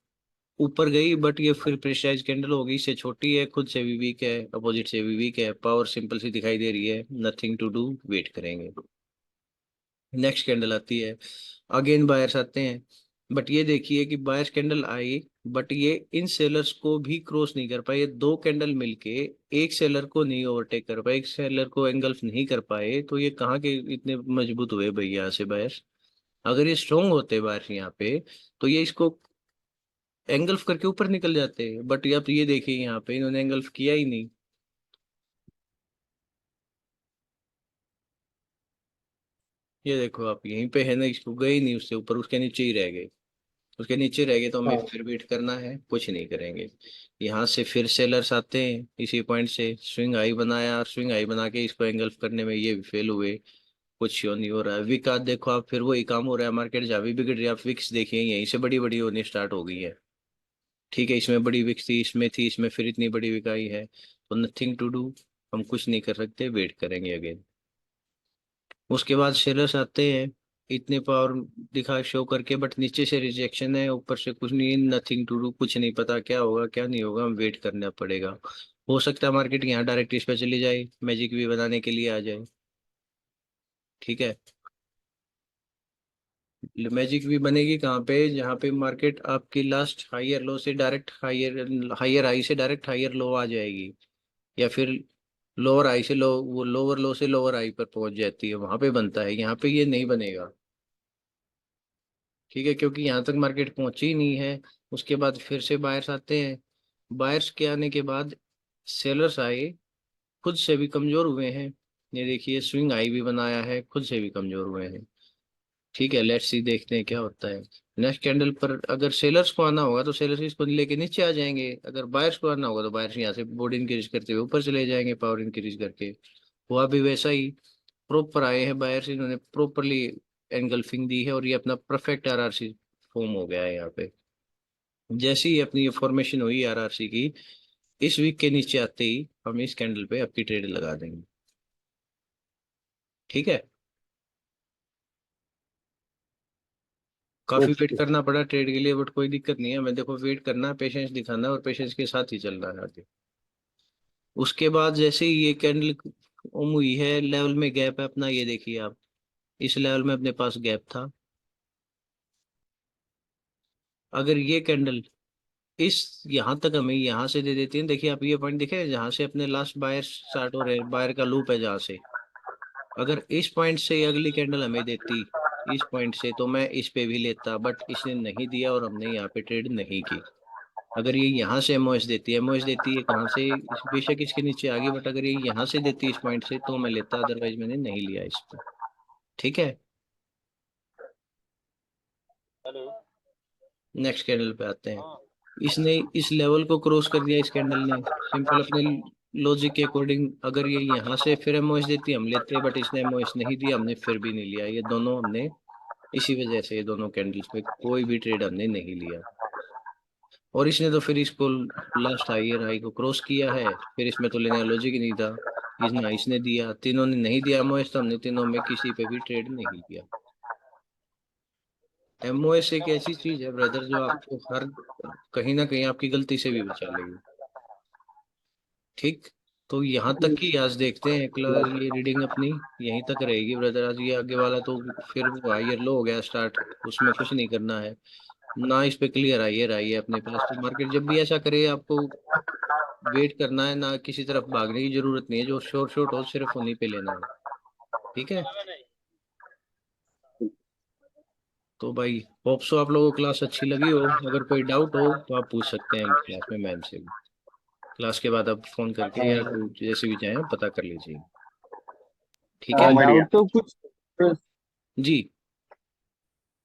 [SPEAKER 1] ऊपर गई, बट ये फिर प्रेशराइज कैंडल हो गई, इससे छोटी है, खुद से भी वीक है, अपोजिट से भी वीक है, पावर सिंपल सी दिखाई दे रही है, नथिंग टू डू, वेट करेंगे। नेक्स्ट कैंडल आती है, अगेन बायर्स आते हैं, बट ये देखिए कि बायर्स कैंडल आई, बट ये इन सेलर्स को भी क्रॉस नहीं कर पाए, ये दो कैंडल मिलके एक सेलर को नहीं ओवरटेक कर पाए, एक सेलर को एंगल्फ नहीं कर पाए, तो ये कहाँ के इतने मजबूत हुए भाई यहाँ से बायर्स। अगर ये स्ट्रोंग होते बायर्स यहाँ पे, तो ये इसको एंगल्फ करके ऊपर निकल जाते, बट अब ये देखिए यहाँ पे इन्होंने एंगल्फ किया ही नहीं। ये देखो आप यहीं पे है ना, इसको गए ही नहीं उससे ऊपर, उसके नीचे ही रह गए, उसके नीचे रह गए, तो हमें
[SPEAKER 3] हाँ।
[SPEAKER 1] फिर वेट करना है, कुछ नहीं करेंगे। यहाँ से फिर सेलर्स आते हैं, इसी पॉइंट से स्विंग हाई बनाया, स्विंग हाई बना के इसको एंगल्फ करने में ये भी फेल हुए, कुछ शो नहीं हो रहा है। विक आज देखो आप, फिर वही काम हो रहा है, मार्केट जहाँ भी बिगड़ रही है, आप विक्स देखिए यहीं से बड़ी बड़ी होनी स्टार्ट हो गई है। ठीक है, इसमें बड़ी विक्स थी, इसमें थी, इसमें फिर इतनी बड़ी विक आई है, तो नथिंग टू डू, हम कुछ नहीं कर सकते, वेट करेंगे अगेन। उसके बाद सेलर्स आते हैं, इतने पावर दिखा शो करके, बट नीचे से रिजेक्शन है, ऊपर से कुछ नहीं, नथिंग टू डू, कुछ नहीं पता क्या होगा क्या नहीं होगा, हम वेट करना पड़ेगा। हो सकता है मार्केट यहाँ डायरेक्ट इस पे चली जाए, मैजिक भी बनाने के लिए आ जाए। ठीक है, मैजिक भी बनेगी कहाँ पे, जहाँ पे मार्केट आपकी लास्ट हायर लो से डायरेक्ट हायर, हायर हाई से डायरेक्ट हायर लो आ जाएगी, या फिर लोअर हाई से लो, वो लोअर लो से लोअर हाई पर पहुंच जाती है, वहां पे बनता है, यहाँ पे ये नहीं बनेगा। ठीक है, क्योंकि यहाँ तक मार्केट पहुंची ही नहीं है। उसके बाद फिर से बायर्स आते हैं, बायर्स के आने के बाद सेलर्स आए, खुद से भी कमजोर हुए हैं। ये देखिए स्विंग हाई भी बनाया है, खुद से भी कमजोर हुए हैं। ठीक है, लेट्स सी, देखते हैं क्या होता है। नेक्स्ट कैंडल पर अगर सेलर्स को आना होगा तो सेलर्स इसको लेके नीचे आ जाएंगे, अगर बायर्स को आना होगा तो बायर्स यहाँ से बॉडी इंक्रीज करते हुए ऊपर चले जाएंगे, पावर इंक्रीज करके। हुआ भी वैसा ही, प्रॉपर आए हैं बायर्स, इन्होंने प्रॉपरली एंगल्फिंग दी है, और ये अपना परफेक्ट आरआरसी फॉर्म हो गया है यहाँ पे। जैसे ही अपनी ये फॉर्मेशन हुई आरआरसी की, इस वीक के नीचे आते ही हम इस कैंडल पे आपकी ट्रेड लगा देंगे। ठीक है, काफी वेट
[SPEAKER 3] ओके।
[SPEAKER 1] करना पड़ा ट्रेड के लिए, बट कोई दिक्कत नहीं है, मैं देखो वेट करना है, पेशेंस दिखाना है, और पेशेंस के साथ ही चलना है आगे। उसके बाद जैसे ही ये कैंडल फॉर्म हुई है, लेवल में गैप है अपना, ये देखिए आप, इस लेवल में अपने पास गैप था। अगर ये कैंडल इस यहाँ तक हमें यहाँ से दे देती है, देखिए आप ये पॉइंट देखे जहाँ से अपने लास्ट बायर स्टार्ट हो रहे हैं, बायर का लूप है जहाँ से, अगर इस पॉइंट से ये अगली कैंडल हमें देती, इस पॉइंट से, तो मैं इस पे भी लेता, बट इसने नहीं दिया और हमने यहाँ पे ट्रेड नहीं की। अगर ये यहाँ से एमओएस देती है, एमओएस देती है कहाँ से, बेशक इसके नीचे आ गई, बट अगर ये यहाँ से देती है इस पॉइंट से, तो मैं लेता, अदरवाइज मैंने नहीं लिया इस पे। ठीक है, नेक्स्ट कैंडल पे आते हैं। इसने इस लेवल को क्रॉस कर दिया, इस कैंडल ने सिंपल अपने लॉजिक के अकॉर्डिंग, अगर ये यहाँ से फिर एमओएस देती हम लेते, बट इसने एमओएस नहीं दिया, हमने फिर भी नहीं लिया, ये दोनों हमने, इसी वजह से ये दोनों कैंडल्स पे कोई भी ट्रेड हमने नहीं लिया। और इसने तो फिर इसको लास्ट हायर हाई को क्रॉस किया है, फिर इसमें तो लेने का लॉजिक ही नहीं था, इसने दिया, तीनों ने नहीं दिया एमओएस, तो हमने तीनों में किसी पे भी ट्रेड नहीं किया। एमओएस एक ऐसी चीज है ब्रदर, जो आपको हर कहीं ना कहीं आपकी गलती से भी बचा लेगी। ठीक, तो यहाँ तक की आज देखते हैं ये रीडिंग अपनी यहीं तक रहेगी ब्रदर। आज ये आगे वाला तो फिर वो हायर लो हो गया स्टार्ट, उसमें कुछ नहीं करना है ना, इस पे क्लियर हायर आई है अपने पास। तो मार्केट जब भी ऐसा करे आपको वेट करना है, ना किसी तरफ भागने की जरूरत नहीं है, जो शॉर्ट शॉर्ट हो सिर्फ उन्हीं पे लेना है। ठीक है, तो भाई होप सो आप लोगों को क्लास अच्छी लगी हो। अगर कोई डाउट हो तो आप पूछ सकते हैं क्लास में मैम से भी। क्लास के बाद आप फोन करके या जैसे भी चाहें आप पता कर लीजिए। ठीक है
[SPEAKER 2] बढ़िया।
[SPEAKER 3] डाउट तो कुछ
[SPEAKER 1] जी।